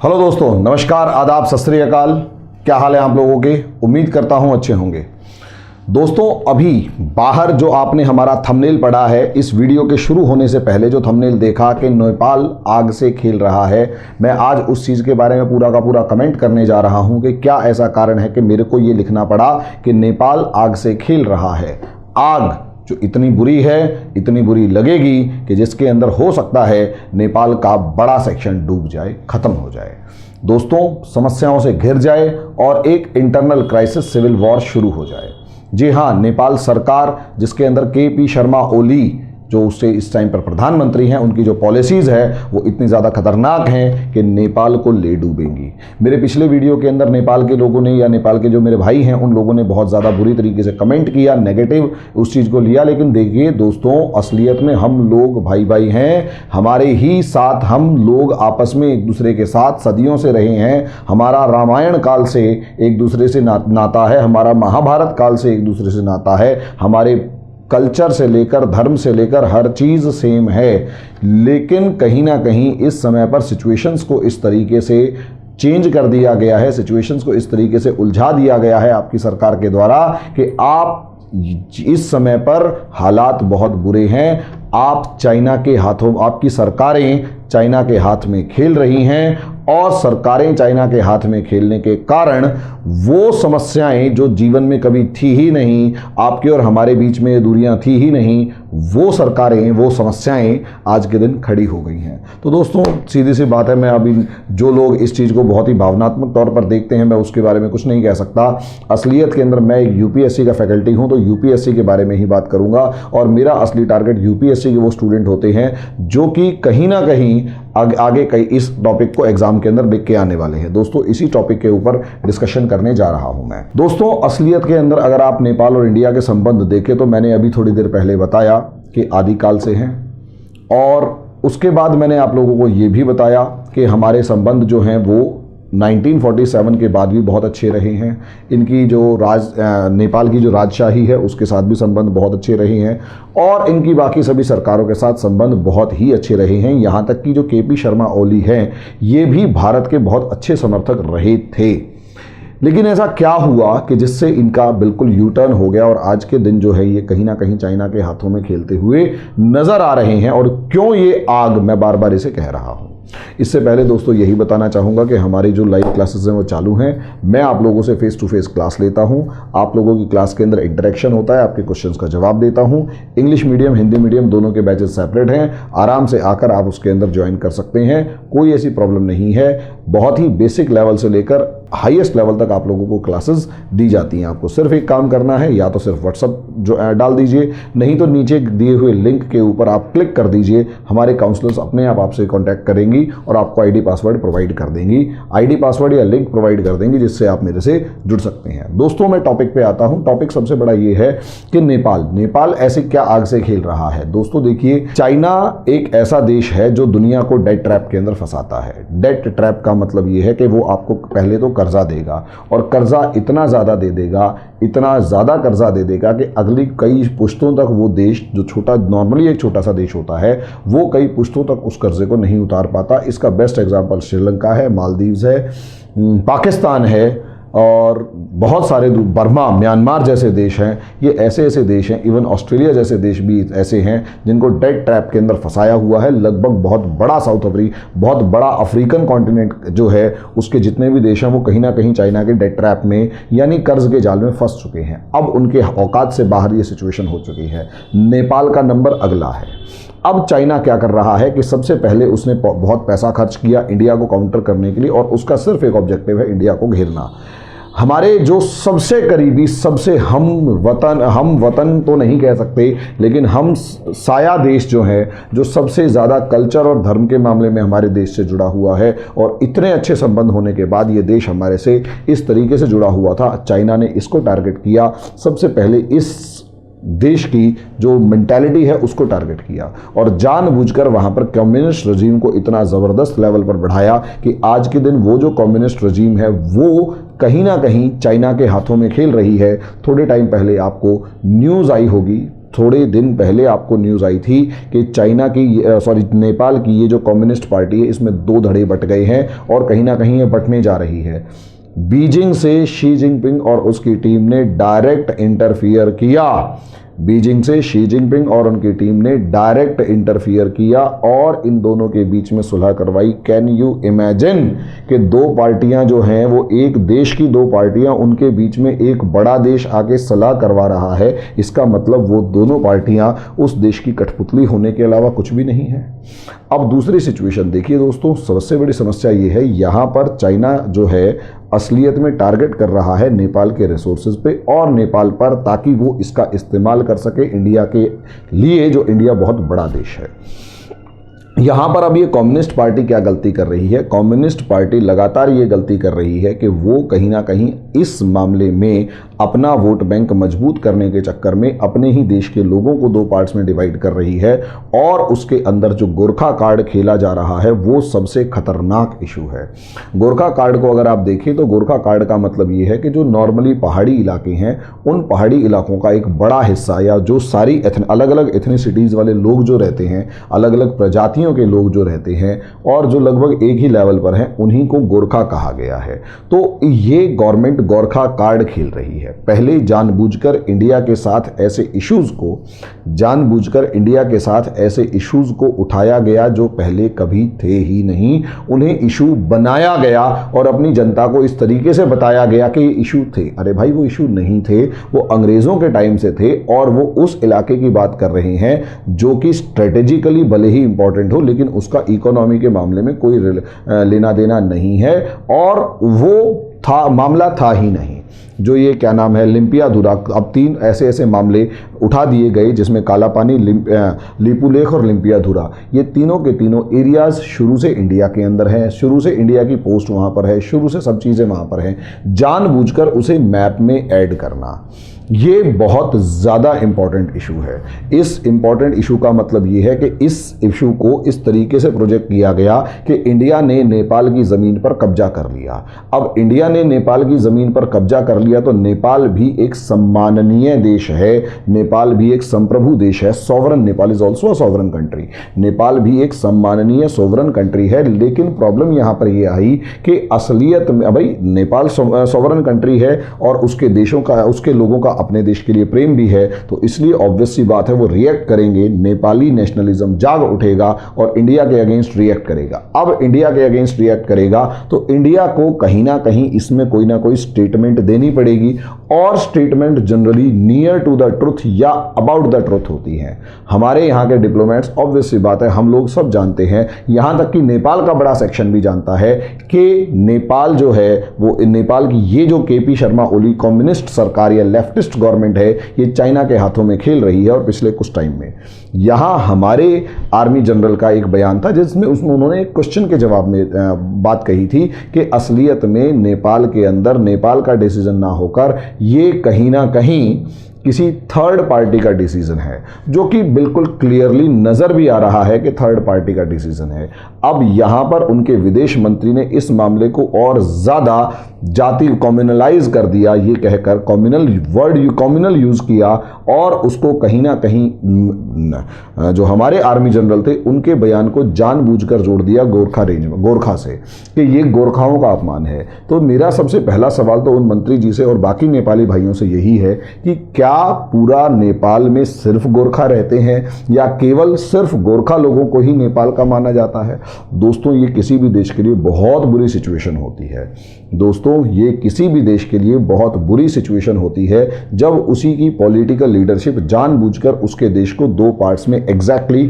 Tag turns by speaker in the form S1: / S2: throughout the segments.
S1: Hello दोस्तों, नमस्कार, आदाब, सत श्री अकाल। क्या हाल है आप लोगों के? उम्मीद करता हूं अच्छे होंगे। दोस्तों, अभी बाहर जो आपने हमारा थंबनेल पढ़ा है, इस वीडियो के शुरू होने से पहले जो थंबनेल देखा कि नेपाल आग से खेल रहा है, मैं आज उस चीज़ के बारे में पूरा का पूरा कमेंट करने जा रहा हूं कि क्या ऐसा कारण है कि मेरे को ये लिखना पड़ा कि नेपाल आग से खेल रहा है। आग जो इतनी बुरी है, इतनी बुरी लगेगी कि जिसके अंदर हो सकता है नेपाल का बड़ा सेक्शन डूब जाए, ख़त्म हो जाए, दोस्तों समस्याओं से घिर जाए और एक इंटरनल क्राइसिस, सिविल वॉर शुरू हो जाए। जी हाँ, नेपाल सरकार जिसके अंदर के.पी. शर्मा ओली जो उससे इस टाइम पर प्रधानमंत्री हैं, उनकी जो पॉलिसीज़ है वो इतनी ज़्यादा खतरनाक हैं कि नेपाल को ले डूबेंगी। मेरे पिछले वीडियो के अंदर नेपाल के लोगों ने या नेपाल के जो मेरे भाई हैं उन लोगों ने बहुत ज़्यादा बुरी तरीके से कमेंट किया, नेगेटिव उस चीज़ को लिया। लेकिन देखिए दोस्तों, असलियत में हम लोग भाई भाई हैं, हमारे ही साथ हम लोग आपस में एक दूसरे के साथ सदियों से रहे हैं। हमारा रामायण काल से एक दूसरे से नाता है, हमारा महाभारत काल से एक दूसरे से नाता है, हमारे कल्चर से लेकर धर्म से लेकर हर चीज़ सेम है। लेकिन कहीं ना कहीं इस समय पर सिचुएशंस को इस तरीके से चेंज कर दिया गया है, सिचुएशंस को इस तरीके से उलझा दिया गया है आपकी सरकार के द्वारा कि आप इस समय पर हालात बहुत बुरे हैं। आप चाइना के हाथों, आपकी सरकारें चाइना के हाथ में खेल रही हैं और सरकारें चाइना के हाथ में खेलने के कारण वो समस्याएं जो जीवन में कभी थी ही नहीं, आपके और हमारे बीच में दूरियां थी ही नहीं, वो सरकारें, वो समस्याएं आज के दिन खड़ी हो गई हैं। तो दोस्तों सीधी सी बात है, मैं अभी जो लोग इस चीज़ को बहुत ही भावनात्मक तौर पर देखते हैं, मैं उसके बारे में कुछ नहीं कह सकता। असलियत के अंदर मैं एक यूपीएससी का फैकल्टी हूँ, तो यूपीएससी के बारे में ही बात करूँगा और मेरा असली टारगेट यूपीएससी के वो स्टूडेंट होते हैं जो कि कहीं ना कहीं आगे कई इस टॉपिक को एग्जाम के अंदर लिख के आने वाले हैं। दोस्तों इसी टॉपिक के ऊपर डिस्कशन करने जा रहा हूं मैं। दोस्तों असलियत के अंदर अगर आप नेपाल और इंडिया के संबंध देखें तो मैंने अभी थोड़ी देर पहले बताया कि आदिकाल से हैं, और उसके बाद मैंने आप लोगों को ये भी बताया कि हमारे संबंध जो हैं वो 1947 के बाद भी बहुत अच्छे रहे हैं। इनकी जो नेपाल की जो राजशाही है उसके साथ भी संबंध बहुत अच्छे रहे हैं और इनकी बाकी सभी सरकारों के साथ संबंध बहुत ही अच्छे रहे हैं। यहाँ तक कि जो के.पी. शर्मा ओली हैं ये भी भारत के बहुत अच्छे समर्थक रहे थे। लेकिन ऐसा क्या हुआ कि जिससे इनका बिल्कुल यू टर्न हो गया और आज के दिन जो है ये कहीं ना कहीं चाइना के हाथों में खेलते हुए नजर आ रहे हैं। और क्यों ये आग, मैं बार बार इसे कह रहा हूं। इससे पहले दोस्तों यही बताना चाहूँगा कि हमारी जो लाइव क्लासेस हैं वो चालू हैं। मैं आप लोगों से फेस टू फेस क्लास लेता हूँ, आप लोगों की क्लास के अंदर इंटरेक्शन होता है, आपके क्वेश्चंस का जवाब देता हूँ। इंग्लिश मीडियम, हिंदी मीडियम दोनों के बैचेस सेपरेट हैं, आराम से आकर आप उसके अंदर ज्वाइन कर सकते हैं, कोई ऐसी प्रॉब्लम नहीं है। बहुत ही बेसिक लेवल से लेकर हाईएस्ट लेवल तक आप लोगों को क्लासेस दी जाती हैं। आपको सिर्फ एक काम करना है, या तो सिर्फ व्हाट्सअप जो डाल दीजिए, नहीं तो नीचे दिए हुए लिंक के ऊपर आप क्लिक कर दीजिए। हमारे काउंसलर्स अपने आप आपसे कांटेक्ट करेंगी और आपको आईडी पासवर्ड प्रोवाइड कर देंगी, आईडी पासवर्ड या लिंक प्रोवाइड कर देंगी जिससे आप मेरे से जुड़ सकते हैं। दोस्तों मैं टॉपिक पे आता हूँ। टॉपिक सबसे बड़ा ये है कि नेपाल ऐसे क्या आग से खेल रहा है। दोस्तों देखिए, चाइना एक ऐसा देश है जो दुनिया को डेट ट्रैप के अंदर फंसाता है। डेट ट्रैप का मतलब ये है कि वो आपको पहले तो कर्जा देगा और कर्जा इतना ज़्यादा दे देगा, इतना ज़्यादा कर्जा दे देगा कि अगली कई पुश्तों तक वो देश, जो छोटा नॉर्मली एक छोटा सा देश होता है, वो कई पुश्तों तक उस कर्जे को नहीं उतार पाता। इसका बेस्ट एग्जांपल श्रीलंका है, मालदीव्स है, पाकिस्तान है और बहुत सारे बर्मा, म्यांमार जैसे देश हैं। ये ऐसे ऐसे देश हैं, इवन ऑस्ट्रेलिया जैसे देश भी ऐसे हैं जिनको डेट ट्रैप के अंदर फंसाया हुआ है। लगभग बहुत बड़ा बहुत बड़ा अफ्रीकन कॉन्टिनेंट जो है उसके जितने भी देश हैं वो कहीं ना कहीं चाइना के डेट ट्रैप में यानी कर्ज के जाल में फंस चुके हैं। अब उनके औकात से बाहर ये सिचुएशन हो चुकी है। नेपाल का नंबर अगला है। अब चाइना क्या कर रहा है कि सबसे पहले उसने बहुत पैसा खर्च किया इंडिया को काउंटर करने के लिए और उसका सिर्फ एक ऑब्जेक्टिव है, इंडिया को घेरना। हमारे जो सबसे करीबी, सबसे हम वतन तो नहीं कह सकते, लेकिन हम साया देश जो है, जो सबसे ज़्यादा कल्चर और धर्म के मामले में हमारे देश से जुड़ा हुआ है और इतने अच्छे संबंध होने के बाद ये देश हमारे से इस तरीके से जुड़ा हुआ था, चाइना ने इसको टारगेट किया। सबसे पहले इस देश की जो मेंटालिटी है उसको टारगेट किया और जानबूझकर वहाँ पर कम्युनिस्ट रजीम को इतना ज़बरदस्त लेवल पर बढ़ाया कि आज के दिन वो जो कम्युनिस्ट रजीम है वो कहीं ना कहीं चाइना के हाथों में खेल रही है। थोड़े टाइम पहले आपको न्यूज़ आई होगी थोड़े दिन पहले आपको न्यूज़ आई थी कि नेपाल की ये जो कम्युनिस्ट पार्टी है इसमें दो धड़े बट गए हैं और कहीं ना कहीं ये बटने जा रही है। बीजिंग से शी जिनपिंग और उसकी टीम ने डायरेक्ट इंटरफियर किया। बीजिंग से शी जिनपिंग और उनकी टीम ने डायरेक्ट इंटरफियर किया और इन दोनों के बीच में सुलह करवाई। कैन यू इमेजिन कि दो पार्टियां जो हैं वो एक देश की दो पार्टियां, उनके बीच में एक बड़ा देश आके सलाह करवा रहा है। इसका मतलब वो दोनों पार्टियां उस देश की कठपुतली होने के अलावा कुछ भी नहीं है। अब दूसरी सिचुएशन देखिए दोस्तों, सबसे बड़ी समस्या ये है, यहाँ पर चाइना जो है असलियत में टारगेट कर रहा है नेपाल के रिसोर्सेज पे और नेपाल पर, ताकि वो इसका इस्तेमाल कर सके इंडिया के लिए, जो इंडिया बहुत बड़ा देश है। यहाँ पर अब ये कम्युनिस्ट पार्टी क्या गलती कर रही है? कम्युनिस्ट पार्टी लगातार ये गलती कर रही है कि वो कहीं ना कहीं इस मामले में अपना वोट बैंक मजबूत करने के चक्कर में अपने ही देश के लोगों को दो पार्ट्स में डिवाइड कर रही है और उसके अंदर जो गोरखा कार्ड खेला जा रहा है वो सबसे खतरनाक इशू है। गोरखा कार्ड को अगर आप देखें तो गोरखा कार्ड का मतलब ये है कि जो नॉर्मली पहाड़ी इलाके हैं उन पहाड़ी इलाकों का एक बड़ा हिस्सा, या जो सारी अलग अलग एथनिसिटीज़ वाले लोग जो रहते हैं, अलग अलग प्रजातियों के लोग जो रहते हैं और जो लगभग एक ही लेवल पर हैं, उन्हीं को गोरखा कहा गया है। तो ये गवर्नमेंट गोरखा कार्ड खेल रही है। पहले जानबूझकर इंडिया के साथ ऐसे इश्यूज को उठाया गया जो पहले कभी थे ही नहीं। उन्हें इशू बनाया गया और अपनी जनता को इस तरीके से बताया गया कि ये इशू थे। अरे भाई, वो इशू नहीं थे, वो अंग्रेजों के टाइम से थे और वो उस इलाके की बात कर रहे हैं जो कि स्ट्रेटेजिकली भले ही इंपॉर्टेंट हो, लेकिन उसका इकोनॉमी के मामले में कोई लेना देना नहीं है और वो मामला था ही नहीं। जो ये क्या नाम है, लिम्पियाधुरा, अब 3 ऐसे मामले उठा दिए गए जिसमें काला पानी, लिपुलेख और लिम्पियाधुरा, ये तीनों के तीनों एरियाज शुरू से इंडिया के अंदर हैं, शुरू से इंडिया की पोस्ट वहाँ पर है, शुरू से सब चीज़ें वहाँ पर हैं। जानबूझकर उसे मैप में ऐड करना, ये बहुत ज़्यादा इम्पॉर्टेंट इशू है। इस इम्पॉर्टेंट इशू का मतलब ये है कि इस इशू को इस तरीके से प्रोजेक्ट किया गया कि इंडिया ने नेपाल की ज़मीन पर कब्जा कर लिया। अब इंडिया ने नेपाल की ज़मीन पर कब्जा कर लिया तो नेपाल भी एक सम्माननीय देश है, नेपाल भी एक संप्रभु देश है। Sovereign, Nepal is also a sovereign country. Nepal भी एक सम्माननीय सॉवरन कंट्री है, लेकिन प्रॉब्लम यहाँ पर यह आई कि असलियत में भाई नेपाल सॉवरन कंट्री है और उसके देशों का, उसके लोगों का अपने देश के लिए प्रेम भी है, तो इसलिए ऑब्वियस सी बात है वो रिएक्ट करेंगे। नेपाली नेशनलिज्म जाग उठेगा और इंडिया के अगेंस्ट रिएक्ट करेगा। अब इंडिया के अगेंस्ट रिएक्ट करेगा तो इंडिया को कहीं ना कहीं इसमें कोई ना कोई स्टेटमेंट देनी पड़ेगी और statement generally near to the truth या अबाउट द ट्रुथ होती है। हमारे यहाँ के डिप्लोमेट्स, ऑब्वियस सी बात है, हम लोग सब जानते हैं, यहाँ तक कि नेपाल का बड़ा सेक्शन भी जानता है कि नेपाल जो है वो, नेपाल की ये जो केपी शर्मा ओली कम्युनिस्ट सरकार या लेफ्टिस्ट गवर्नमेंट है, ये चाइना के हाथों में खेल रही है। और पिछले कुछ टाइम में यहाँ हमारे आर्मी जनरल का एक बयान था जिसमें उन्होंने एक क्वेश्चन के जवाब में बात कही थी कि असलियत में नेपाल के अंदर नेपाल का डिसीजन ना होकर ये कहीं ना कहीं किसी थर्ड पार्टी का डिसीजन है, जो कि बिल्कुल क्लियरली नज़र भी आ रहा है कि थर्ड पार्टी का डिसीजन है। अब यहाँ पर उनके विदेश मंत्री ने इस मामले को और ज़्यादा जाति कम्युनलाइज कर दिया, ये कहकर कम्युनल यूज़ किया और उसको कहीं ना कहीं जो हमारे आर्मी जनरल थे उनके बयान को जानबूझकर जोड़ दिया गोरखा से कि ये गोरखाओं का अपमान है। तो मेरा सबसे पहला सवाल तो उन मंत्री जी से और बाकी नेपाली भाइयों से यही है कि क्या पूरा नेपाल में सिर्फ गोरखा रहते हैं या केवल सिर्फ गोरखा लोगों को ही नेपाल का माना जाता है? दोस्तों, ये किसी भी देश के लिए बहुत बुरी सिचुएशन होती है। दोस्तों, ये किसी भी देश के लिए बहुत बुरी सिचुएशन होती है जब उसी की पॉलिटिकल लीडरशिप जानबूझकर उसके देश को दो पार्ट्स में, एग्जैक्टली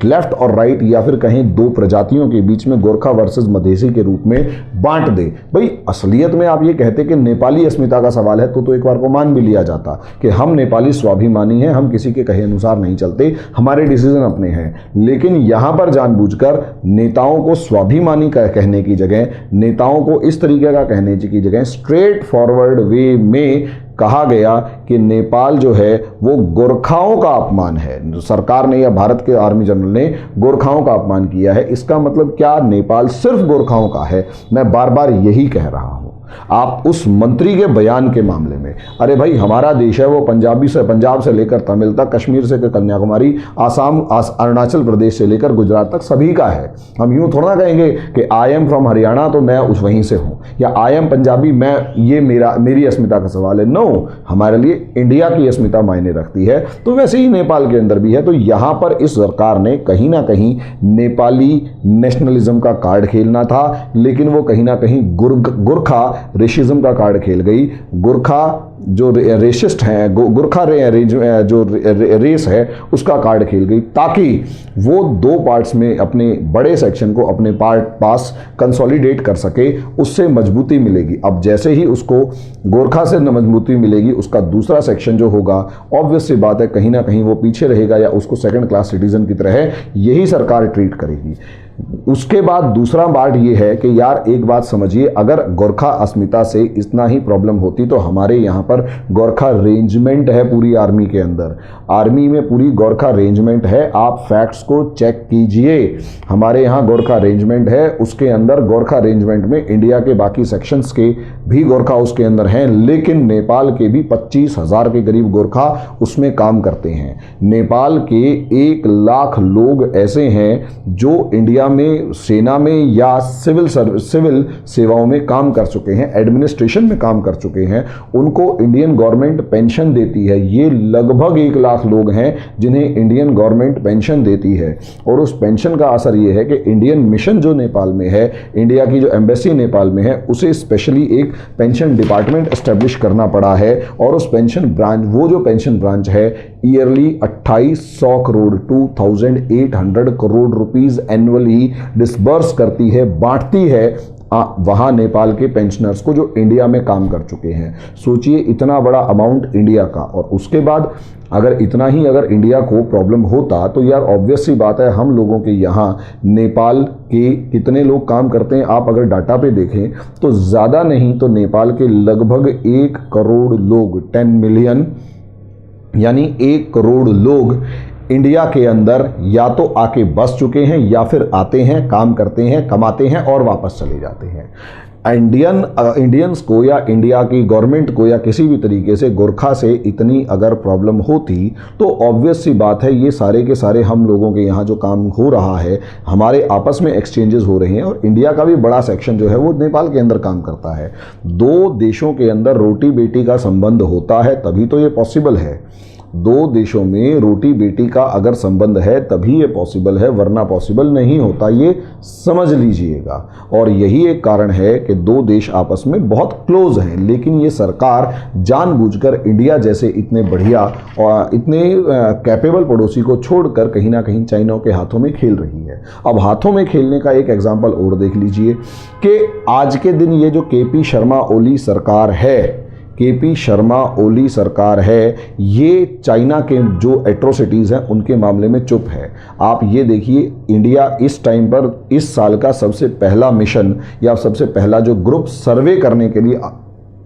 S1: लेफ्ट और राइट, या फिर कहीं दो प्रजातियों के बीच में गोरखा वर्सेस मधेसी के रूप में बांट दे। भाई, असलियत में आप ये कहते कि नेपाली अस्मिता का सवाल है तो एक बार को मान भी लिया जाता कि हम नेपाली स्वाभिमानी हैं, हम किसी के कहे अनुसार नहीं चलते, हमारे डिसीजन अपने हैं। लेकिन यहां पर जानबूझकर नेताओं को स्वाभिमानी कहने की जगह, नेताओं को इस तरीके का कहने की जगह स्ट्रेट फॉरवर्ड वे में कहा गया कि नेपाल जो है वो गोरखाओं का अपमान है। सरकार ने या भारत के आर्मी जनरल ने गोरखाओं का अपमान किया है। इसका मतलब क्या नेपाल सिर्फ गोरखाओं का है? मैं बार बार यही कह रहा हूं। आप उस मंत्री के बयान के मामले में, अरे भाई हमारा देश है वो पंजाब से लेकर तमिल तक, कश्मीर से कन्याकुमारी, आसाम, अरुणाचल प्रदेश से लेकर गुजरात तक सभी का है। हम यूं थोड़ा कहेंगे कि आई एम फ्रॉम हरियाणा तो मैं उस वहीं से हूं, या आई एम पंजाबी, मैं ये मेरी अस्मिता का सवाल है। नो, हमारे लिए इंडिया की अस्मिता मायने रखती है। तो वैसे ही नेपाल के अंदर भी है। तो यहां पर इस सरकार ने कहीं ना कहीं नेपाली नेशनलिज्म का कार्ड खेलना था, लेकिन वो कहीं ना कहीं गुरखा रेशिज्म का कार्ड खेल गई। गुरखा जो रेसिस्ट हैं, गुरखा जो रेस है उसका कार्ड खेल गई, ताकि वो दो पार्ट्स में अपने बड़े सेक्शन को अपने पास कंसोलिडेट कर सके, उससे मजबूती मिलेगी। अब जैसे ही उसको गोरखा से मजबूती मिलेगी, उसका दूसरा सेक्शन जो होगा, ऑब्वियस सी बात है कहीं ना कहीं वो पीछे रहेगा या उसको सेकंड क्लास सिटीजन की तरह यही सरकार ट्रीट करेगी। उसके बाद दूसरा बात ये है कि यार एक बात समझिए, अगर गोरखा अस्मिता से इतना ही प्रॉब्लम होती तो हमारे यहाँ पर गोरखा रेंजमेंट है पूरी आर्मी के अंदर, आर्मी में पूरी गोरखा रेंजमेंट है। आप फैक्ट्स को चेक कीजिए, हमारे यहाँ गोरखा रेंजमेंट है, उसके अंदर गोरखा रेंजमेंट में इंडिया के बाकी सेक्शंस के भी गोरखा उसके अंदर हैं, लेकिन नेपाल के भी 25,000 के करीब गोरखा उसमें काम करते हैं। नेपाल के 1 लाख लोग ऐसे हैं जो इंडिया में सेना में या सिविल सेवाओं में काम कर चुके हैं, एडमिनिस्ट्रेशन में काम कर चुके हैं, उनको इंडियन गवर्नमेंट पेंशन देती है। ये लगभग 1 लाख लोग हैं जिन्हें इंडियन गवर्नमेंट पेंशन देती है, और उस पेंशन का असर ये है कि इंडियन मिशन जो नेपाल में है, इंडिया की जो एम्बेसी नेपाल में है, उसे स्पेशली एक पेंशन डिपार्टमेंट एस्टेब्लिश करना पड़ा है, और उस पेंशन ब्रांच, वो जो पेंशन ब्रांच है, yearly 2800 crore 2800 crore rupees annually disburse करती है, बांटती है वहां नेपाल के पेंशनर्स को जो इंडिया में काम कर चुके हैं। सोचिए इतना बड़ा अमाउंट इंडिया का, और उसके बाद अगर इतना ही अगर इंडिया को प्रॉब्लम होता तो यार ऑब्वियस सी बात है, हम लोगों के यहाँ नेपाल के कितने लोग काम करते हैं, आप अगर डाटा पे देखें तो ज़्यादा नहीं तो नेपाल के लगभग 1 करोड़ लोग, 10 मिलियन यानी 1 करोड़ लोग इंडिया के अंदर या तो आके बस चुके हैं, या फिर आते हैं, काम करते हैं, कमाते हैं और वापस चले जाते हैं। इंडियंस को या इंडिया की गवर्नमेंट को या किसी भी तरीके से गोरखा से इतनी अगर प्रॉब्लम होती तो ऑब्वियस सी बात है ये सारे के सारे हम लोगों के यहाँ जो काम हो रहा है, हमारे आपस में एक्सचेंजेस हो रहे हैं, और इंडिया का भी बड़ा सेक्शन जो है वो नेपाल के अंदर काम करता है। 2 देशों के अंदर रोटी बेटी का संबंध होता है तभी तो ये पॉसिबल है। 2 देशों में रोटी बेटी का अगर संबंध है तभी ये पॉसिबल है, वरना पॉसिबल नहीं होता, ये समझ लीजिएगा। और यही एक कारण है कि 2 देश आपस में बहुत क्लोज हैं, लेकिन ये सरकार जानबूझकर इंडिया जैसे इतने बढ़िया और इतने कैपेबल पड़ोसी को छोड़कर कहीं ना कहीं चाइना के हाथों में खेल रही है। अब हाथों में खेलने का एक एग्जाम्पल और देख लीजिए कि आज के दिन ये जो केपी शर्मा ओली सरकार है, केपी शर्मा ओली सरकार है, ये चाइना के जो एट्रोसिटीज़ हैं उनके मामले में चुप है। आप ये देखिए, इंडिया इस टाइम पर इस साल का सबसे पहला मिशन या सबसे पहला जो ग्रुप सर्वे करने के लिए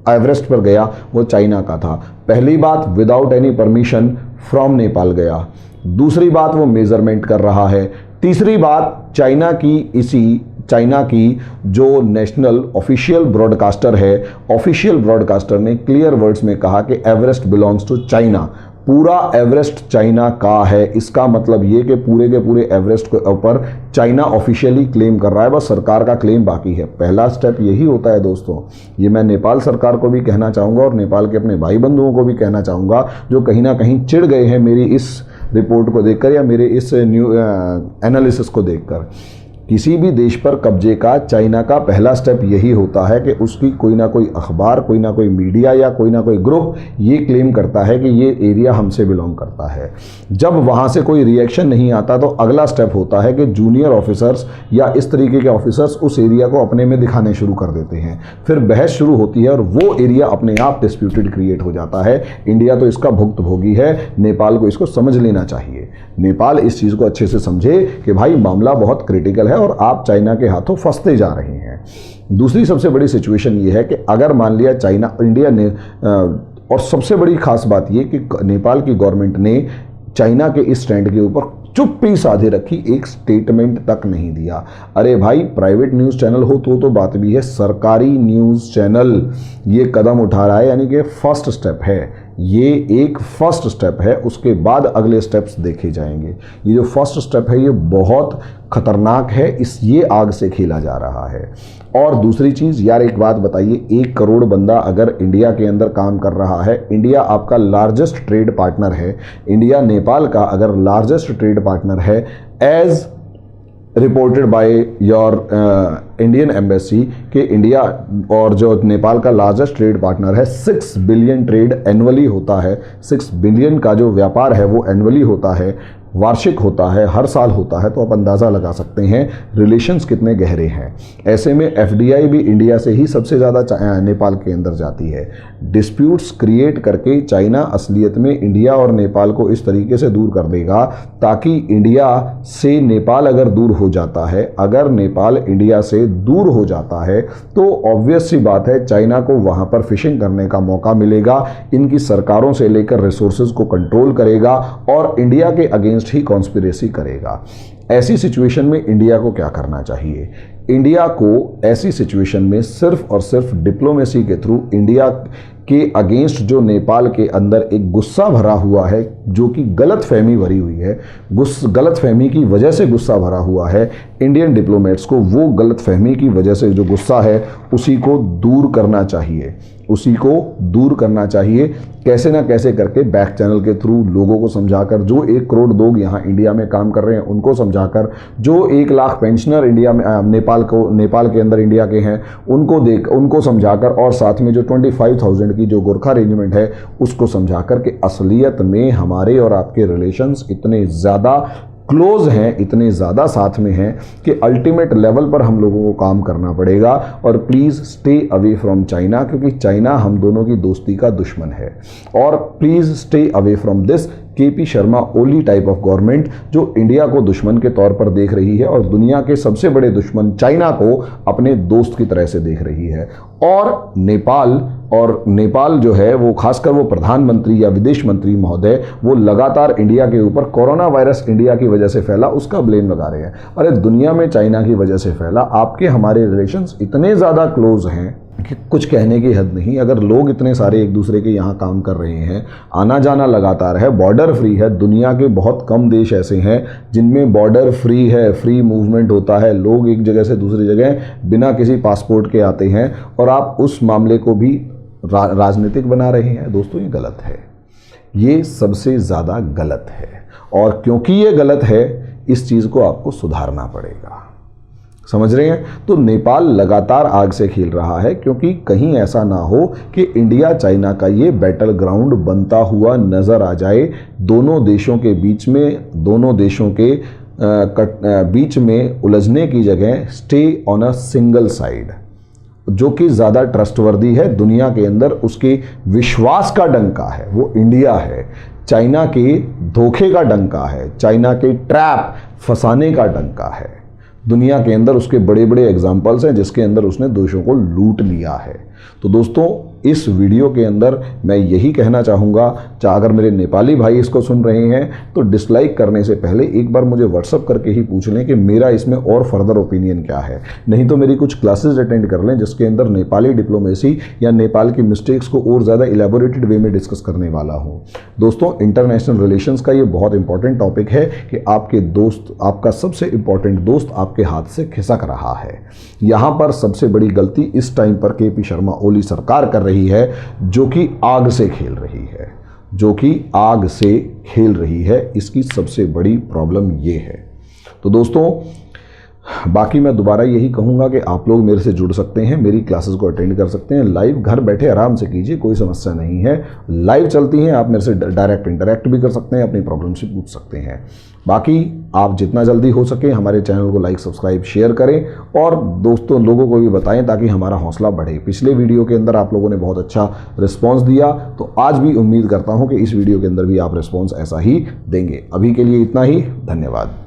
S1: एवरेस्ट पर गया वो चाइना का था। पहली बात, without any permission from Nepal गया। दूसरी बात, वो मेजरमेंट कर रहा है। तीसरी बात, चाइना की जो नेशनल ऑफिशियल ब्रॉडकास्टर है, ऑफिशियल ब्रॉडकास्टर ने क्लियर वर्ड्स में कहा कि एवरेस्ट बिलोंग्स टू चाइना, पूरा एवरेस्ट चाइना का है। इसका मतलब ये कि पूरे के पूरे एवरेस्ट के ऊपर चाइना ऑफिशियली क्लेम कर रहा है, बस सरकार का क्लेम बाकी है। पहला स्टेप यही होता है दोस्तों। ये मैं नेपाल सरकार को भी कहना चाहूँगा और नेपाल के अपने भाई बंधुओं को भी कहना चाहूँगा जो कहीं ना कहीं चिढ़ गए हैं मेरी इस रिपोर्ट को देखकर या मेरे इस एनालिसिस को देखकर। किसी भी देश पर कब्जे का चाइना का पहला स्टेप यही होता है कि उसकी कोई ना कोई अखबार, कोई ना कोई मीडिया या कोई ना कोई ग्रुप ये क्लेम करता है कि ये एरिया हमसे बिलोंग करता है। जब वहाँ से कोई रिएक्शन नहीं आता तो अगला स्टेप होता है कि जूनियर ऑफिसर्स या इस तरीके के ऑफिसर्स उस एरिया को अपने में दिखाने शुरू कर देते हैं। फिर बहस शुरू होती है और वो एरिया अपने आप डिस्प्यूटेड क्रिएट हो जाता है। इंडिया तो इसका भुक्तभोगी है, नेपाल को इसको समझ लेना चाहिए। नेपाल इस चीज़ को अच्छे से समझे कि भाई मामला बहुत क्रिटिकल है और आप चाइना के हाथों फंसते जा रहे हैं। दूसरी सबसे बड़ी सिचुएशन ये है कि अगर मान लिया इंडिया ने और सबसे बड़ी खास बात ये कि नेपाल की गवर्नमेंट ने चाइना के इस स्टैंड के ऊपर चुप्पी साधे रखी, एक स्टेटमेंट तक नहीं दिया। अरे भाई, प्राइवेट न्यूज़ चैनल हो तो बात भी है, सरकारी न्यूज़ चैनल ये कदम उठा रहा है, यानी कि फर्स्ट स्टेप है, ये एक फर्स्ट स्टेप है, उसके बाद अगले स्टेप्स देखे जाएंगे। ये जो फर्स्ट स्टेप है ये बहुत खतरनाक है, ये आग से खेला जा रहा है। और दूसरी चीज़ यार, एक बात बताइए, 1 करोड़ बंदा अगर इंडिया के अंदर काम कर रहा है, इंडिया आपका लार्जेस्ट ट्रेड पार्टनर है, इंडिया नेपाल का अगर लार्जेस्ट ट्रेड पार्टनर है, as reported by your Indian embassy कि इंडिया और जो नेपाल का लार्जेस्ट ट्रेड पार्टनर है, 6 बिलियन ट्रेड एनुअली होता है, 6 बिलियन का जो व्यापार है वो एनुअली होता है, वार्षिक होता है, हर साल होता है। तो आप अंदाज़ा लगा सकते हैं रिलेशंस कितने गहरे हैं। ऐसे में एफडीआई भी इंडिया से ही सबसे ज़्यादा नेपाल के अंदर जाती है। डिस्प्यूट्स क्रिएट करके चाइना असलियत में इंडिया और नेपाल को इस तरीके से दूर कर देगा ताकि इंडिया से नेपाल अगर दूर हो जाता है, अगर नेपाल इंडिया से दूर हो जाता है तो ऑब्वियस सी बात है चाइना को वहाँ पर फिशिंग करने का मौका मिलेगा, इनकी सरकारों से लेकर रिसोर्सेज को कंट्रोल करेगा और इंडिया के अगेंस्ट ही कॉन्स्पिरेसी करेगा। ऐसी सिचुएशन में इंडिया को क्या करना चाहिए? इंडिया को ऐसी सिचुएशन में सिर्फ और सिर्फ डिप्लोमेसी के थ्रू इंडिया के अगेंस्ट जो नेपाल के अंदर एक गुस्सा भरा हुआ है, जो कि गलतफहमी भरी हुई है, गलतफहमी की वजह से गुस्सा भरा हुआ है इंडियन डिप्लोमेट्स को, वो गलतफहमी की वजह से जो गुस्सा है उसी को दूर करना चाहिए, उसी को दूर करना चाहिए। कैसे ना कैसे करके बैक चैनल के थ्रू लोगों को समझाकर, जो 1 करोड़ लोग यहाँ इंडिया में काम कर रहे हैं उनको समझाकर, जो 1 लाख पेंशनर इंडिया में नेपाल के अंदर इंडिया के हैं उनको समझाकर, और साथ में जो 25,000 की जो गोरखा रेजिमेंट है उसको समझाकर कि असलियत में हमारे और आपके रिलेशंस इतने ज़्यादा क्लोज हैं, इतने ज़्यादा साथ में हैं कि अल्टीमेट लेवल पर हम लोगों को काम करना पड़ेगा। और please stay away from China, क्योंकि चाइना हम दोनों की दोस्ती का दुश्मन है। और please stay away from this KP Sharma Oli type of government जो इंडिया को दुश्मन के तौर पर देख रही है और दुनिया के सबसे बड़े दुश्मन चाइना को अपने दोस्त की तरह से देख रही है। और नेपाल जो है वो खासकर वो प्रधानमंत्री या विदेश मंत्री महोदय वो लगातार इंडिया के ऊपर कोरोना वायरस इंडिया की वजह से फैला उसका ब्लेम लगा रहे हैं। अरे दुनिया में चाइना की वजह से फैला, आपके हमारे रिलेशंस इतने ज़्यादा क्लोज हैं कि कुछ कहने की हद नहीं। अगर लोग इतने सारे एक दूसरे के यहाँ काम कर रहे हैं, आना जाना लगातार है, बॉर्डर फ्री है, दुनिया के बहुत कम देश ऐसे हैं जिनमें बॉर्डर फ्री है, फ्री मूवमेंट होता है, लोग एक जगह से दूसरी जगह बिना किसी पासपोर्ट के आते हैं, और आप उस मामले को भी राजनीतिक बना रहे हैं। दोस्तों ये गलत है, ये सबसे ज़्यादा गलत है, और क्योंकि ये गलत है इस चीज़ को आपको सुधारना पड़ेगा। समझ रहे हैं? तो नेपाल लगातार आग से खेल रहा है क्योंकि कहीं ऐसा ना हो कि इंडिया चाइना का ये बैटल ग्राउंड बनता हुआ नज़र आ जाए। दोनों देशों के बीच में, दोनों देशों के बीच में उलझने की जगह stay on a single side, जो कि ज़्यादा ट्रस्टवर्दी है, दुनिया के अंदर उसके विश्वास का डंका है वो इंडिया है, चाइना के धोखे का डंका है, चाइना के ट्रैप फंसाने का डंका है। दुनिया के अंदर उसके बड़े बड़े एग्जाम्पल्स हैं जिसके अंदर उसने देशों को लूट लिया है। तो दोस्तों इस वीडियो के अंदर मैं यही कहना चाहूँगा, अगर मेरे नेपाली भाई इसको सुन रहे हैं तो डिसलाइक करने से पहले एक बार मुझे व्हाट्सअप करके ही पूछ लें कि मेरा इसमें और फर्दर ओपिनियन क्या है। नहीं तो मेरी कुछ क्लासेस अटेंड कर लें जिसके अंदर नेपाली डिप्लोमेसी या नेपाल की मिस्टेक्स को और ज़्यादा इलेबोरेटेड वे में डिस्कस करने वाला हूँ। दोस्तों इंटरनेशनल रिलेशंस का ये बहुत इंपॉर्टेंट टॉपिक है कि आपके दोस्त, आपका सबसे इंपॉर्टेंट दोस्त आपके हाथ से खिसक रहा है। यहाँ पर सबसे बड़ी गलती इस टाइम पर केपी शर्मा ओली सरकार कर रही है, जो कि आग से खेल रही है, जो कि आग से खेल रही है। इसकी सबसे बड़ी प्रॉब्लम ये है। तो दोस्तों बाकी मैं दोबारा यही कहूँगा कि आप लोग मेरे से जुड़ सकते हैं, मेरी क्लासेस को अटेंड कर सकते हैं, लाइव घर बैठे आराम से कीजिए, कोई समस्या नहीं है। लाइव चलती हैं, आप मेरे से डायरेक्ट इंटरेक्ट भी कर सकते हैं, अपनी प्रॉब्लम से पूछ सकते हैं। बाकी आप जितना जल्दी हो सके हमारे चैनल को लाइक, सब्सक्राइब, शेयर करें और दोस्तों लोगों को भी बताएं ताकि हमारा हौसला बढ़े। पिछले वीडियो के अंदर आप लोगों ने बहुत अच्छा रिस्पांस दिया, तो आज भी उम्मीद करता हूं कि इस वीडियो के अंदर भी आप रिस्पांस ऐसा ही देंगे। अभी के लिए इतना ही, धन्यवाद।